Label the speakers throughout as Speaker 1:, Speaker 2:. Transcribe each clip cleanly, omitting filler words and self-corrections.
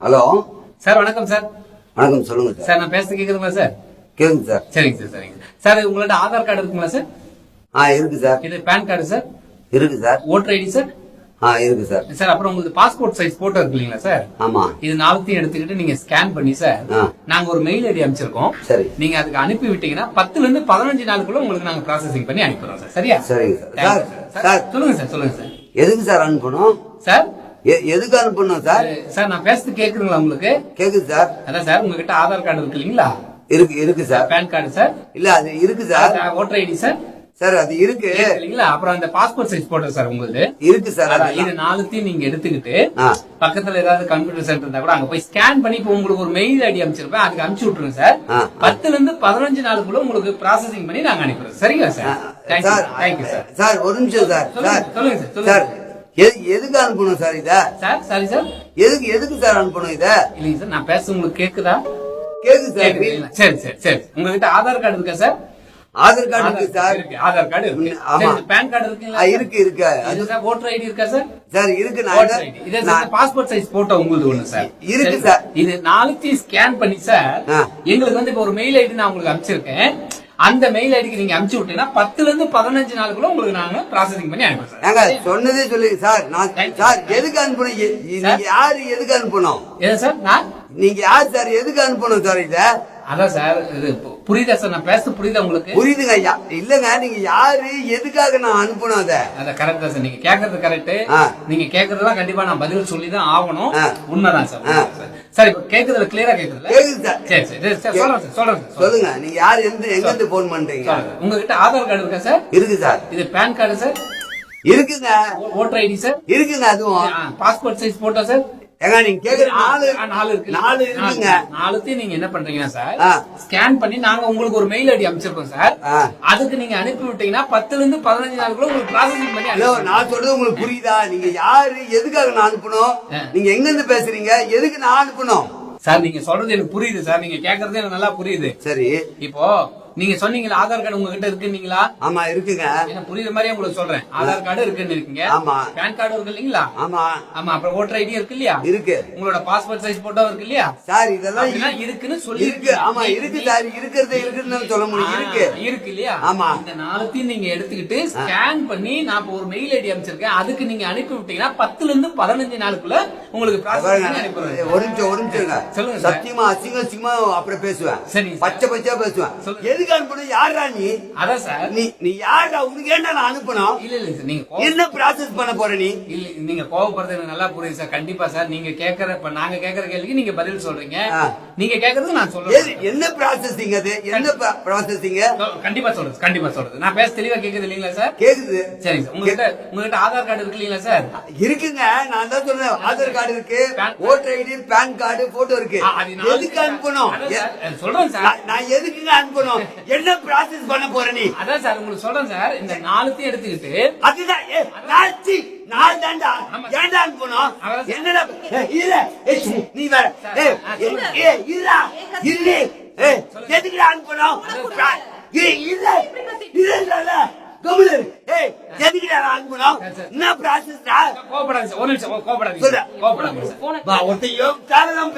Speaker 1: Hello
Speaker 2: sir. வணக்கம் sir.
Speaker 1: வணக்கம், சொல்லுங்க
Speaker 2: சார். நான் பேசுறது கேக்குதுங்களா சார்?
Speaker 1: கேக்குது சார்.
Speaker 2: சரிங்க சார். சரிங்க சார். உங்கள்ட்ட ஆதார் கார்டு இருக்குங்களா சார்?
Speaker 1: இருக்கு சார்.
Speaker 2: இது பேன் கார்டு சார்?
Speaker 1: இருக்கு சார்.
Speaker 2: Voter ID sir?
Speaker 1: இருக்கு சார்.
Speaker 2: சார், அப்புறம் உங்களுக்கு பாஸ்போர்ட் சைஸ் போட்டோ இருக்கு இல்லீங்களா சார்?
Speaker 1: ஆமா.
Speaker 2: இது நாலுத்தையும் எடுத்துக்கிட்டு நீங்க ஸ்கேன் பண்ணி சார், நாங்க ஒரு மெயில் ஐடி அனுப்பிச்சிருக்கோம்.
Speaker 1: சரி.
Speaker 2: நீங்க அதுக்கு அனுப்பி விட்டீங்கன்னா 10ல இருந்து 15 நாளுக்குள்ள உங்களுக்கு நாங்க ப்ராசஸிங் பண்ணி அனுப்பிடுறோம் சார். சரியா?
Speaker 1: சரிங்க சார்.
Speaker 2: சார் சொல்லுங்க சார். சொல்லுங்க சார்.
Speaker 1: எதுக்கு சார் அனுப்பணும்
Speaker 2: சார்?
Speaker 1: எதுக்கு அனுப்பணும் சார்?
Speaker 2: சார், நான் பேசுறது கேக்குதுங்களா உங்களுக்கு?
Speaker 1: கேக்குது சார்.
Speaker 2: அதான் சார், உங்ககிட்ட ஆதார் கார்டு இருக்கு இல்லீங்களா?
Speaker 1: இருக்கு சார்.
Speaker 2: PAN card sir?
Speaker 1: இல்ல, அது இருக்கு sir.
Speaker 2: Voter ID sir?
Speaker 1: Sir, அது இருக்கு
Speaker 2: இல்லீங்களா? அப்புறம் அந்த பாஸ்போர்ட் சைஸ் போட்டோ சார் உங்களுக்கு
Speaker 1: இருக்கு சார்.
Speaker 2: இது நாலுத்தையும் நீங்க எடுத்துக்கிட்டு பக்கத்துல ஏதாவது கம்ப்யூட்டர் சென்டர் இருந்தா கூட அங்க போய் ஸ்கேன் பண்ணி இப்ப உங்களுக்கு ஒரு மெயில் ஐடி அனுப்பிச்சிருப்பேன், அதுக்கு அனுப்பிச்சு விட்டுருங்க சார். 10ல இருந்து 15 நாளுக்குள்ள உங்களுக்கு ப்ராசஸிங் பண்ணி நாங்க அனுப்பிடுறோம். சரிங்களா சார்? Thank you sir.
Speaker 1: சார், ஒரு நிமிஷம் சார்.
Speaker 2: சொல்லுங்க சார்.
Speaker 1: சார், எதுக்கு அனுப்பணும் சார் இத?
Speaker 2: Sir, sorry sir.
Speaker 1: எதுக்கு சார் அனுப்பணும் இத?
Speaker 2: இல்லைங்க சார், நான் பேச உங்களுக்கு கேக்குதா?
Speaker 1: கேக்குது சார்.
Speaker 2: சரி சரி சரி. உங்ககிட்ட ஆதார் கார்டு இருக்கா சார்?
Speaker 1: ஆதார் கார்டு இருக்கு சார்.
Speaker 2: ஆதார் கார்டு இருக்கு.
Speaker 1: ஆமா.
Speaker 2: பேன் கார்டு இருக்குங்களா?
Speaker 1: இருக்கு.
Speaker 2: அது சார், ஓட்டர் ஐடி இருக்கா சார்?
Speaker 1: சார், இருக்கு.
Speaker 2: நான் பாஸ்போர்ட் சைஸ் போட்டோ உங்களுக்கு ஒண்ணு சார்
Speaker 1: இருக்கு சார்.
Speaker 2: இது நாலுத்தையும் ஸ்கேன் பண்ணி சார், எங்களுக்கு வந்து இப்ப ஒரு மெயில் ஐடி நான் உங்களுக்கு அனுப்பிச்சிருக்கேன். அந்த மெயில் ஐடிக்கு நீங்க அனுப்பிச்சு விட்டீங்கன்னா 10ல இருந்து 15 நாளுக்குள்ள உங்களுக்கு நாங்க ப்ராசஸிங் பண்ணி அனுப்புறோம் சார்.
Speaker 1: சொன்னதே சொல்லி சார். சார், எதுக்கு அனுப்பணும்? நீங்க யாரு எதுக்கு அனுப்பணும்?
Speaker 2: ஏன் சார்?
Speaker 1: நீங்க யார் சார்? எதுக்கு அனுப்பணும் சார் இத?
Speaker 2: அதான் சார், இது புரியுதா சார்? நான் பேச புரியுதா உங்களுக்கு?
Speaker 1: புரியுதுங்க. இல்லங்க, நீங்க யாரு எதுக்காக நான் அனுப்பணும்? அத
Speaker 2: கரெக்ட் தான் சார். நீங்க கேக்குறது கரெக்ட். நீங்க கேக்குறதெல்லாம் கண்டிப்பா நான் பதில் சொல்லிதான் ஆகணும். உண்மைதான் சார். சார், இப்ப கேக்குறதுல கிளியரா கேக்குதுல்ல?
Speaker 1: கேக்குது சார்.
Speaker 2: சரி சரி. சொல்றேன்.
Speaker 1: சொல்லுங்க. நீங்க யாரு, எங்க இருந்து போன் பண்றீங்க?
Speaker 2: உங்ககிட்ட ஆதார் கார்டு இருக்கா சார்?
Speaker 1: இருக்கு சார்.
Speaker 2: இது பேன் கார்டு சார்?
Speaker 1: இருக்குங்க.
Speaker 2: Voter ID sir?
Speaker 1: இருக்குங்க. அதுவும்
Speaker 2: பாஸ்போர்ட் சைஸ் போட்டோ சார்?
Speaker 1: நீங்க கேக்குற நாலு
Speaker 2: இருக்குங்க. நாலுத்தையும் நீங்க என்ன பண்றீங்கன்னா சார், ஸ்கேன் பண்ணி நாங்க உங்களுக்கு ஒரு மெயில் ஐடி அனுப்பிச்சிருக்கோம் சார். அதுக்கு நீங்க அனுப்பி விட்டீங்கன்னா 10ல இருந்து 15 நாளுக்குள்ள உங்களுக்கு ப்ராசஸிங் பண்ணி.
Speaker 1: நான் சொல்றது உங்களுக்கு புரியுதா? நீங்க யாரு, எதுக்காக நான் அனுப்பணும்? நீங்க எங்க இருந்து பேசுறீங்க? எதுக்கு நான் அனுப்பணும்
Speaker 2: சார்? நீங்க சொல்றது எனக்கு புரியுது சார். நீங்க கேக்குறது எனக்கு நல்லா புரியுது.
Speaker 1: சரி.
Speaker 2: இப்போ நீங்க சொன்னீங்களா ஆதார் கார்டு உங்ககிட்ட இருக்குன்னீங்களா?
Speaker 1: ஆமா, இருக்குங்க.
Speaker 2: எனக்கு புரியுற மாதிரியே உங்களுக்கு சொல்றேன். ஆதார் கார்டு இருக்குன்னு இருக்கீங்க.
Speaker 1: ஆமா.
Speaker 2: பேன் கார்டு இருக்கு இல்லீங்களா?
Speaker 1: ஆமா.
Speaker 2: அப்புறம் ஓட்டர் ஐடி இருக்கு இல்லையா?
Speaker 1: இருக்கு.
Speaker 2: உங்களோட பாஸ்போர்ட் சைஸ் போட்டோ இருக்கு இல்லையா
Speaker 1: சார்? இதெல்லாம்
Speaker 2: இருக்குன்னு சொல்லி
Speaker 1: இருக்கு. ஆமா, இருக்கு சார். இருக்குன்னு சொல்ல முடியும்.
Speaker 2: இருக்கு இல்லையா?
Speaker 1: ஆமா.
Speaker 2: இந்த நாலுத்தையும் நீங்க எடுத்துக்கிட்டு ஸ்கேன் பண்ணி நான் ஒரு மெயில் ஐடி அனுப்பிச்சிருக்கேன், அதுக்கு நீங்க அனுப்பி விட்டீங்கன்னா 10ல இருந்து 15 நாளுக்குள்ள உங்களுக்கு ப்ராசஸ் அனுப்பிடுறேன்.
Speaker 1: ஒரு நிமிஷம் சொல்லுங்க. சத்தியமா அசிங்கமா அப்புறம் பேசுவேன். சரி. பச்சை பேசுவேன். எதுக்கு அனுப்பணும்? யாரா நீ?
Speaker 2: அதான் சார்,
Speaker 1: நீ யாரா? உனக்கு என்ன நான் அனுப்பணும்?
Speaker 2: இல்ல சார், நீங்க
Speaker 1: என்ன ப்ராசஸ் பண்ண போற நீ?
Speaker 2: இல்ல, நீங்க கோவப்படுறது எனக்கு நல்லா புரியுது சார். கண்டிப்பா சார், நீங்க நாங்க கேக்குற கேள்விக்கு நீங்க பதில் சொல்றீங்க. நீங்க கேக்குறது நான் சொல்றேன்.
Speaker 1: என்ன ப்ராசஸிங் அது? என்ன ப்ராசஸிங்?
Speaker 2: கண்டிப்பா சொல்றது. நான் பேச தெளிவா கேக்குது இல்லீங்களா சார்?
Speaker 1: கேக்குது.
Speaker 2: சரி சார். உங்ககிட்ட ஆதார் கார்டு இருக்கு இல்லீங்களா சார்?
Speaker 1: இருக்குங்க. நான் தான் சொல்றேன். ஆதார் கார்டு இருக்கு, voter ID, PAN card, photo இருக்கு. எதுக்கு அனுப்பணும்?
Speaker 2: சொல்றேன் சார்.
Speaker 1: நான் எதுக்குங்க அனுப்பணும்? என்ன ப்ராசஸ் பண்ண போற நீ?
Speaker 2: அதான் சார் உங்களுக்கு சொல்றேன் சார். இந்த நாலுத்தையும் எடுத்துக்கிட்டு
Speaker 1: அதுதான் நான் தாண்டா. ஏன்டா அனுப்பணும்? என்னடா நீ வேற எதுக்குடா அனுப்பணும்? எதுக்குடா அனுப்பணும்? என்ன ப்ராசஸ்?
Speaker 2: கோபப்படாதீங்க சார். ஒரு நிமிஷம் கோபப்படாதீங்க.
Speaker 1: ஒருத்தையும் தேவைதான்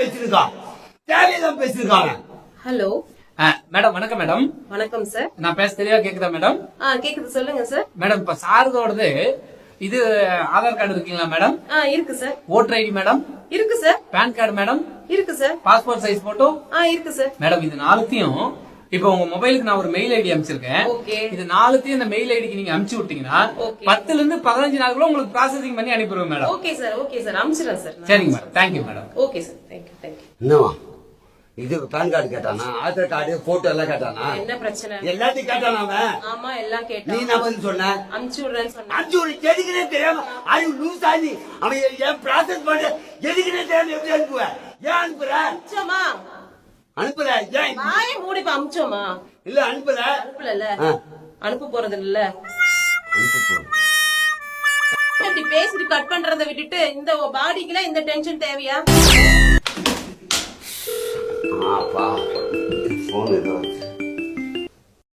Speaker 1: பேசிருக்காங்க.
Speaker 3: Hello
Speaker 2: madam. வணக்கம் மேடம்.
Speaker 3: வணக்கம் சார்.
Speaker 2: நான் பேச தெளிவா கேக்குதா மேடம்?
Speaker 3: கேக்குது, சொல்லுங்க சார்.
Speaker 2: மேடம், இப்ப சாரதோடது இது ஆதார் கார்டு இருக்குங்களா மேடம்?
Speaker 3: இருக்கு சார்.
Speaker 2: Voter ID madam?
Speaker 3: இருக்கு சார்.
Speaker 2: PAN card madam?
Speaker 3: இருக்கு சார்.
Speaker 2: Passport size photo?
Speaker 3: இருக்கு சார்.
Speaker 2: மேடம், இது நாலுத்தையும் இப்ப உங்க மொபைலுக்கு நான் ஒரு மெயில் ஐடி அனுப்பிச்சிருக்கேன். இது நாலுத்தையும் இந்த மெயில் ஐடிக்கு நீங்க அனுப்பிச்சு விட்டீங்கன்னா 10ல இருந்து 15 நாளுக்குள்ள உங்களுக்கு ப்ராசஸிங் பண்ணி அனுப்பிடுவோம் மேடம்.
Speaker 3: Okay sir. அனுப்பிச்சிடுறேன் சார்.
Speaker 2: சரிங்க madam. Thank you madam.
Speaker 3: Okay sir. Thank you.
Speaker 1: என்னவா இது? பேன் கார்டு கேட்டானா? ஆதார் கார்டு, போட்டோ எல்லாம் கேட்டானா?
Speaker 3: என்ன பிரச்சனை?
Speaker 1: எல்லாத்தையும் கேட்டானா அவன்?
Speaker 3: ஆமா, எல்லாம் கேட்டான்.
Speaker 1: நீ என்ன பதில் சொன்ன?
Speaker 3: அனுப்பிச்சு விடுறேன்னு சொன்னேன்.
Speaker 1: அனுப்பிச்சு விடு. எதுக்குனே தெரியாம அது லூஸ் ஆகி அவன் ஏன் ப்ராசஸ் பண்ண எதுக்குனே தெரியாம எப்படி அனுப்புவ? ஏன் அனுப்புற?
Speaker 3: அனுப்பிச்சோமா?
Speaker 1: அனுப்புற? ஏன்
Speaker 3: வாயை மூடி அனுப்பிச்சோமா?
Speaker 1: இல்ல அனுப்புற.
Speaker 3: அனுப்பல. அனுப்ப போறது இல்ல. இப்படி பேசிட்டு கட் பண்றத விட்டுட்டு இந்த பாடிக்குல இந்த டென்ஷன் தேவையா?
Speaker 1: போன்